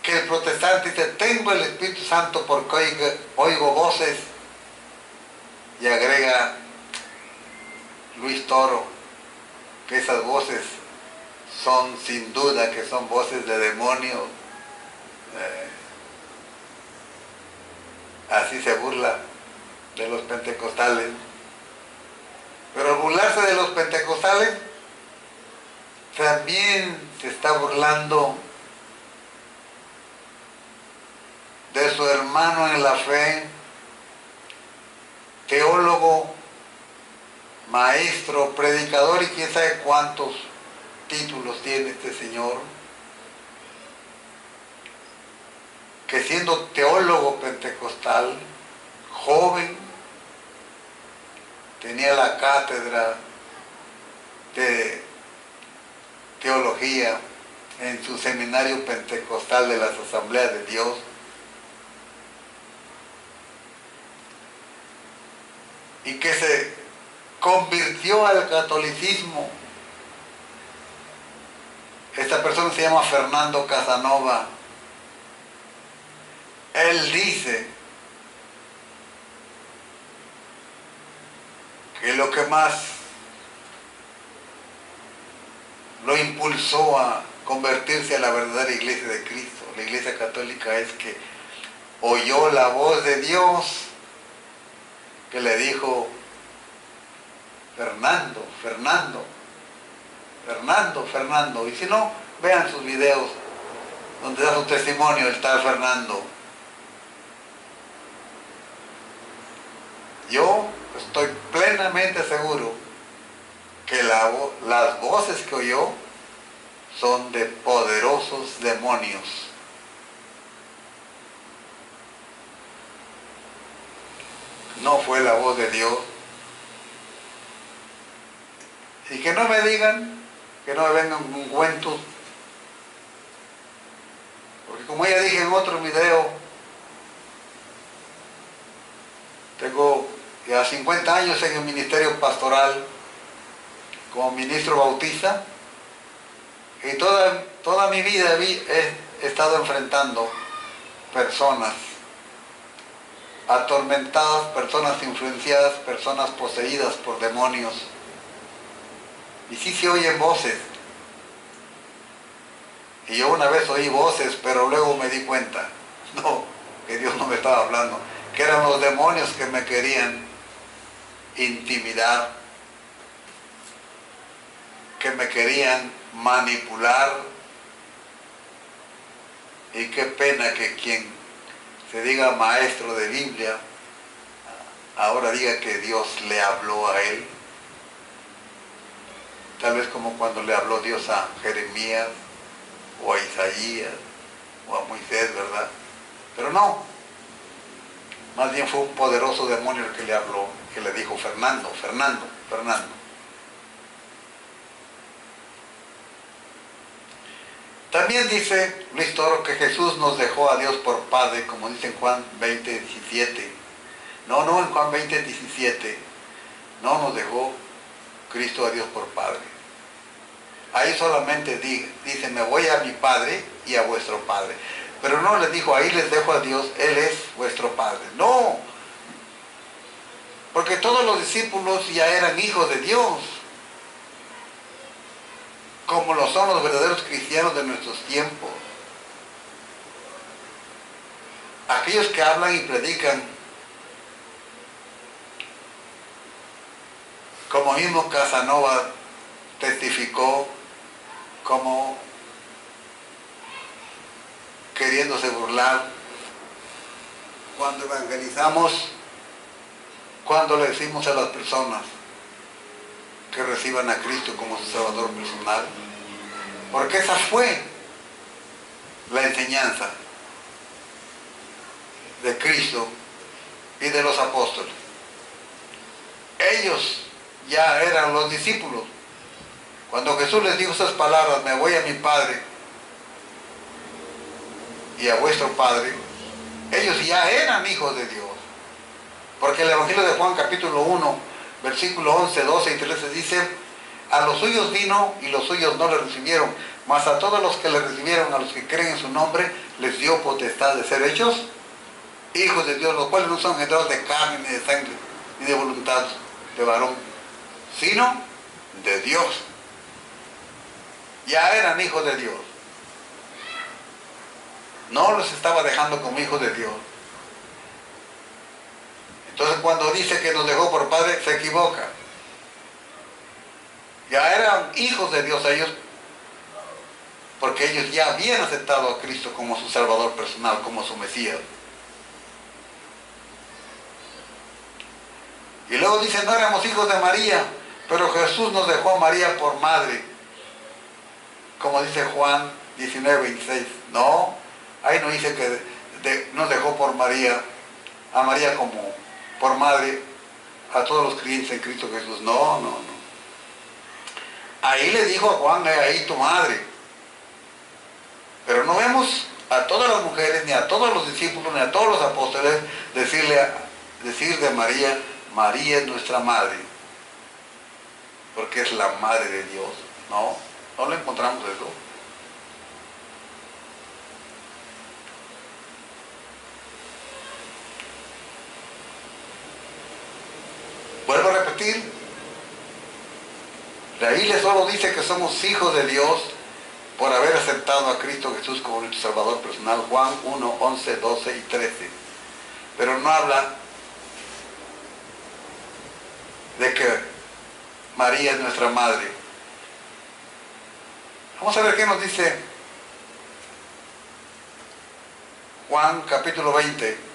que el protestante dice: tengo el Espíritu Santo porque oigo voces, y agrega Luis Toro que esas voces son sin duda que son voces de demonios. Así se burla de los pentecostales, pero al burlarse de los pentecostales también se está burlando de su hermano en la fe, teólogo, maestro, predicador y quién sabe cuántos títulos tiene este señor, que siendo teólogo pentecostal, joven, tenía la cátedra de teología en su seminario pentecostal de las Asambleas de Dios. Y que se convirtió al catolicismo. Esta persona se llama Fernando Casanova. Él dice que lo que más lo impulsó a convertirse a la verdadera iglesia de Cristo, la iglesia católica, es que oyó la voz de Dios que le dijo: Fernando, Fernando, Fernando, Fernando. Y si no, vean sus videos donde da su testimonio el tal Fernando. Yo estoy plenamente seguro que las voces que oyó son de poderosos demonios. No fue la voz de Dios. Y que no me digan, que no me vengan con cuentos, porque como ya dije en otro video, tengo ya 50 años en el ministerio pastoral como ministro bautista, y toda mi vida he estado enfrentando personas atormentadas, personas influenciadas, personas poseídas por demonios. Y sí se oyen voces. Y yo una vez oí voces, pero luego me di cuenta, que Dios no me estaba hablando, que eran los demonios que me querían intimidar, que me querían manipular. Y qué pena que quien se diga maestro de Biblia ahora diga que Dios le habló a él. Tal vez como cuando le habló Dios a Jeremías, o a Isaías, o a Moisés, ¿verdad? Pero no. Más bien fue un poderoso demonio el que le habló, que le dijo: Fernando, Fernando, Fernando. También dice Luis Toro que Jesús nos dejó a Dios por Padre, como dice en Juan 20:17. No, en Juan 20:17 no nos dejó Cristo a Dios por Padre. Ahí solamente dice: me voy a mi Padre y a vuestro Padre. Pero no les dijo: ahí les dejo a Dios, Él es vuestro Padre. No, porque todos los discípulos ya eran hijos de Dios, como lo son los verdaderos cristianos de nuestros tiempos. Aquellos que hablan y predican, como mismo Casanova testificó, como queriéndose burlar, cuando evangelizamos, cuando le decimos a las personas que reciban a Cristo como su Salvador personal, porque esa fue la enseñanza de Cristo y de los apóstoles. Ellos ya eran los discípulos. Cuando Jesús les dijo esas palabras: me voy a mi Padre y a vuestro Padre, ellos ya eran hijos de Dios. Porque el Evangelio de Juan capítulo 1, versículo 11, 12 y 13 dice: a los suyos vino y los suyos no le recibieron, mas a todos los que le recibieron, a los que creen en su nombre, les dio potestad de ser hechos hijos de Dios, los cuales no son engendrados de carne, ni de sangre, ni de voluntad de varón, sino de Dios. Ya eran hijos de Dios. No los estaba dejando como hijos de Dios. Entonces cuando dice que nos dejó por Padre, se equivoca. Ya eran hijos de Dios ellos, porque ellos ya habían aceptado a Cristo como su Salvador personal, como su Mesías. Y luego dice: no éramos hijos de María, pero Jesús nos dejó a María por madre, como dice Juan 19:26. No, ahí no dice que nos dejó por María, a María como por madre a todos los creyentes en Cristo Jesús. No. Ahí le dijo a Juan: ahí tu madre. Pero no vemos a todas las mujeres, ni a todos los discípulos, ni a todos los apóstoles decir de María: María es nuestra madre. porque es la madre de Dios. No, no lo encontramos eso. Vuelvo a repetir, la Biblia solo dice que somos hijos de Dios por haber aceptado a Cristo Jesús como nuestro Salvador personal, Juan 1, 11, 12 y 13. Pero no habla de que María es nuestra madre. Vamos a ver qué nos dice Juan capítulo 20.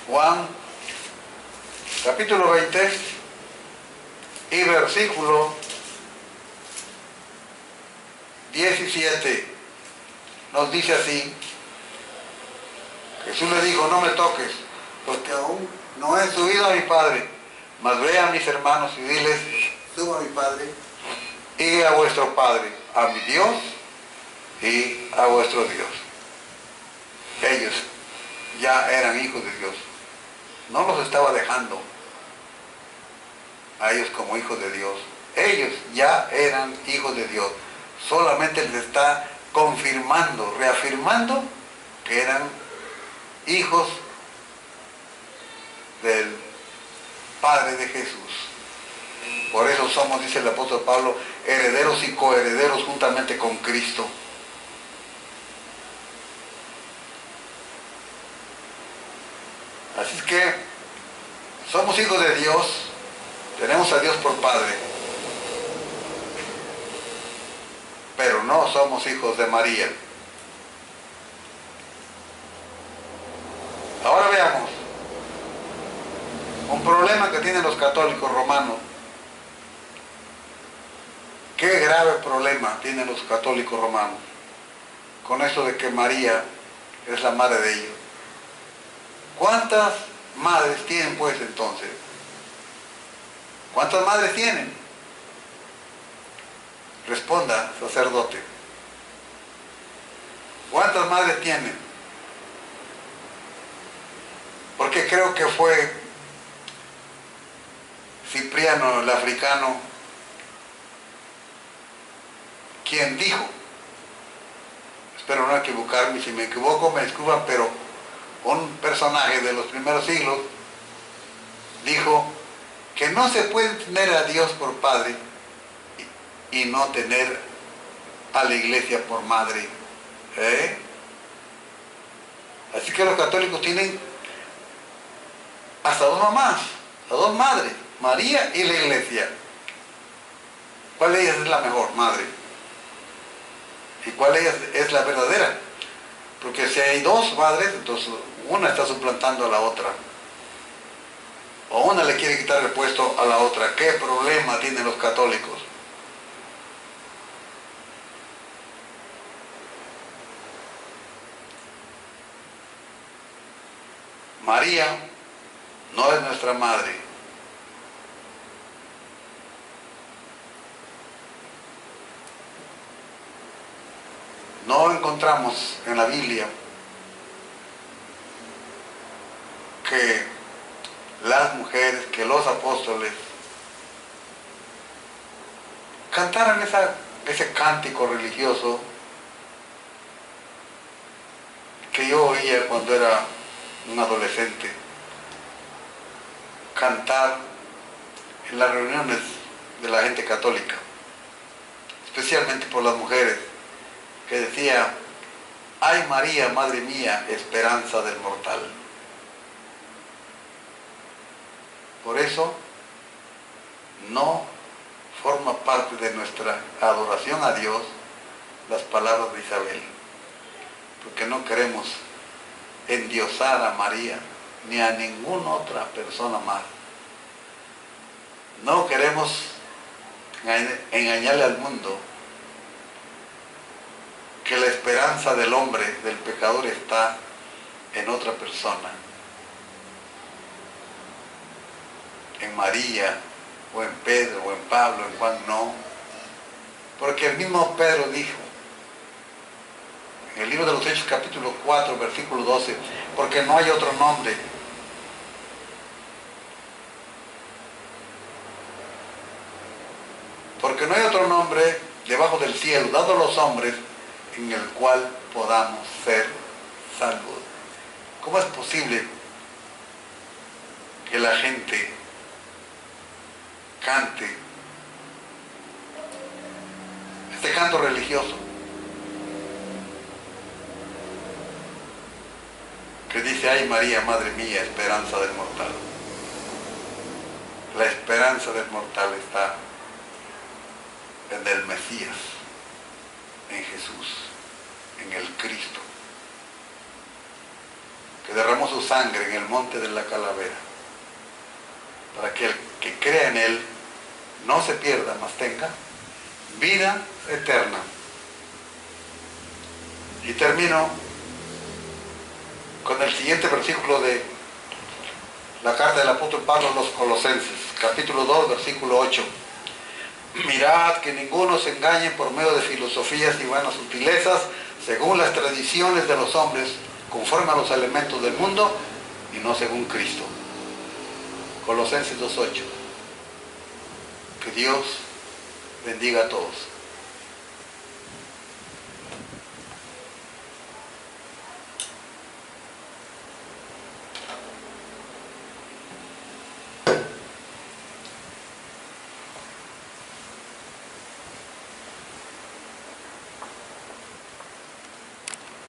Juan capítulo 20 y versículo 17 nos dice así: Jesús le dijo, no me toques, porque aún no he subido a mi Padre, mas ve a mis hermanos y diles, subo a mi Padre y a vuestro Padre, a mi Dios y a vuestro Dios. Ellos ya eran hijos de Dios. No los estaba dejando a ellos como hijos de Dios. Ellos ya eran hijos de Dios. Solamente les está confirmando, reafirmando que eran hijos del Padre de Jesús. Por eso somos, dice el apóstol Pablo, herederos y coherederos juntamente con Cristo. Así es que somos hijos de Dios, tenemos a Dios por Padre, pero no somos hijos de María. Ahora veamos un problema que tienen los católicos romanos. Qué grave problema tienen los católicos romanos con eso de que María es la madre de ellos. ¿Cuántas madres tienen pues entonces? ¿Cuántas madres tienen? Responda, sacerdote. ¿Cuántas madres tienen? Porque creo que fue Cipriano el africano quien dijo, espero no equivocarme, si me equivoco me disculpan, pero un personaje de los primeros siglos dijo que no se puede tener a Dios por padre y no tener a la iglesia por madre. Así que los católicos tienen hasta dos mamás, a dos madres, María y la iglesia. ¿Cuál de ellas es la mejor madre? ¿Y cuál de ellas es la verdadera? Porque si hay dos madres, entonces una está suplantando a la otra. O una le quiere quitar el puesto a la otra. ¿Qué problema tienen los católicos? María no es nuestra madre. No encontramos en la Biblia que las mujeres, que los apóstoles cantaran ese cántico religioso que yo oía cuando era un adolescente, cantar en las reuniones de la gente católica, especialmente por las mujeres, que decía, ay María, madre mía, esperanza del mortal. Por eso no forma parte de nuestra adoración a Dios las palabras de Isabel, porque no queremos endiosar a María ni a ninguna otra persona más. No queremos engañarle al mundo que la esperanza del hombre, del pecador, está en otra persona, en María, o en Pedro, o en Pablo, en Juan, no. Porque el mismo Pedro dijo En el libro de los Hechos, capítulo 4, versículo 12, porque no hay otro nombre. Porque no hay otro nombre debajo del cielo, dado a los hombres, en el cual podamos ser salvos. ¿Cómo es posible que la gente cante este canto religioso que dice: ay María, Madre mía, esperanza del mortal? La esperanza del mortal está en el Mesías, en Jesús, en el Cristo, que derramó su sangre en el monte de la calavera, para que el que crea en Él no se pierda, mas tenga vida eterna. Y termino con el siguiente versículo de la carta del apóstol Pablo a los Colosenses, capítulo 2, versículo 8. Mirad que ninguno se engañe por medio de filosofías y vanas sutilezas, según las tradiciones de los hombres, conforme a los elementos del mundo, y no según Cristo. Colosenses 2:8. Que Dios bendiga a todos.